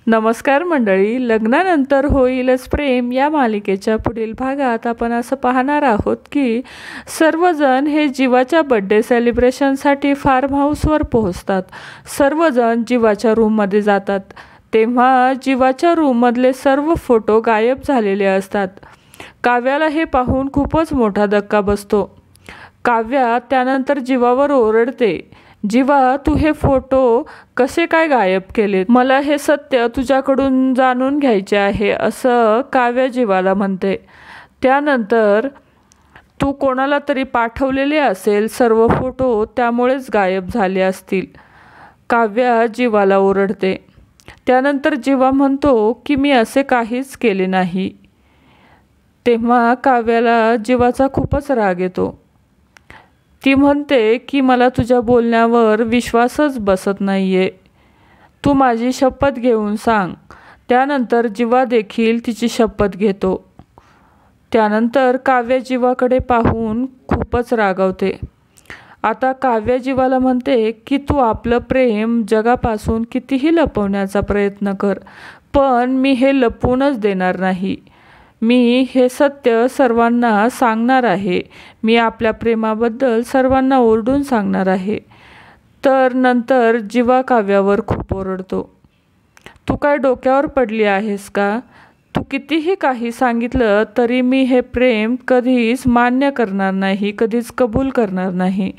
नमस्कार मंडळी, लग्नानंतर होईलच प्रेम या मालिकेच्या पुढील भागात आपण असं पाहणार आहोत की सर्वजण हे जीवाच्या बर्थडे सेलिब्रेशनसाठी फार्म हाऊसवर पोहोचतात। सर्वजण जीवाच्या रूममध्ये जातात तेव्हा जीवाच्या रूममधले सर्व फोटो गायब झालेले असतात। काव्याला हे पाहून खूपच मोठा धक्का बसतो। काव्या त्यानंतर जीवावर ओरडते, जीवा, तू हे फोटो कसे काय गायब केलेत? मला हे सत्य तुझ्याकडून जाणून घ्यायचे आहे, असं काव्या जीवाला म्हणते। त्यानंतर तू कोणाला तरी पाठवलेले असेल सर्व फोटो, त्यामुळेच गायब झाले असतील, काव्या जीवाला ओरडते। त्यानंतर जीवा म्हणतो की मी असे काहीच केले नाही। तेव्हा काव्याला जीवाचा खूपच राग येतो। ती म्हणते की मला तुझ्या बोलण्यावर विश्वासच बसत नाहीये, तू माझी शपथ घेऊन सांग। त्यानंतर जीवा देखील तिची शपथ घेतो। त्यानंतर काव्य जीवाकडे पाहून खूपच रागावते। आता काव्य जीवाला म्हणते की तू आपलं प्रेम जगापासून कितीही लपवण्याचा प्रयत्न कर, पण मी हे लपवूनच देणार नाही। मी हे सत्य सर्वांना सांगणार आहे। मी आपल्या प्रेमाबद्दल सर्वांना ओरडून सांगणार आहे। तर नंतर जीवा काव्यावर खूप ओरडतो, तू काय डोक्यावर पडली आहेस का? तू कितीही काही सांगितलं तरी मी हे प्रेम कधीच मान्य करणार नाही, कधीच कबूल करणार नाही।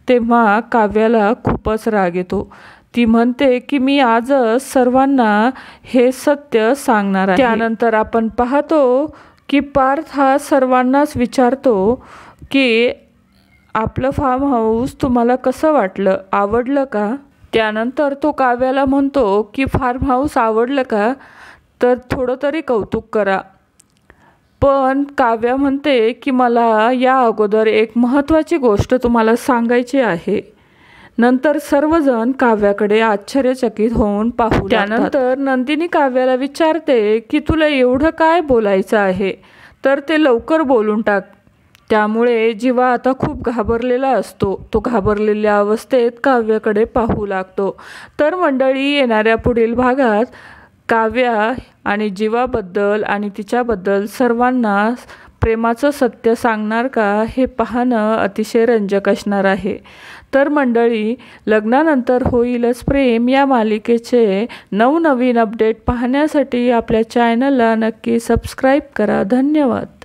तेव्हा काव्याला खूपच राग येतो। ती म्हणते की मी आजच सर्वांना हे सत्य सांगणार आहे। त्यानंतर आपण पाहतो की पार्थ हा सर्वांनाच विचारतो की आपलं फार्म हाऊस तुम्हाला कसं वाटलं, आवडलं का? त्यानंतर तो काव्याला म्हणतो की फार्म हाऊस आवडलं का, तर थोडं तरी कौतुक करा। पण काव्या म्हणते की मला या अगोदर एक महत्त्वाची गोष्ट तुम्हाला सांगायची आहे। नंतर सर्वजण काव्याकडे आश्चर्यचकित होऊन पाहू लागतात। त्यानंतर नंदिनी काव्याला विचारते की तुला एवढं काय बोलायचं आहे, तर ते लवकर बोलून टाक। त्यामुळे जीवा आता खूप घाबरलेला असतो। तो घाबरलेल्या अवस्थेत काव्याकडे पाहू लागतो। तर मंडळी, येणाऱ्या पुढील भागात काव्या आणि जीवाबद्दल आणि तिच्याबद्दल सर्वांना प्रेमाचं सत्य सांगणार का, हे पाहणं अतिशय रंजक असणार आहे। तर मंडळी, लग्नानंतर होईलच प्रेम या मालिकेचे नवनवीन अपडेट पाहण्यासाठी आपल्या चॅनलला नक्की सबस्क्राईब करा। धन्यवाद।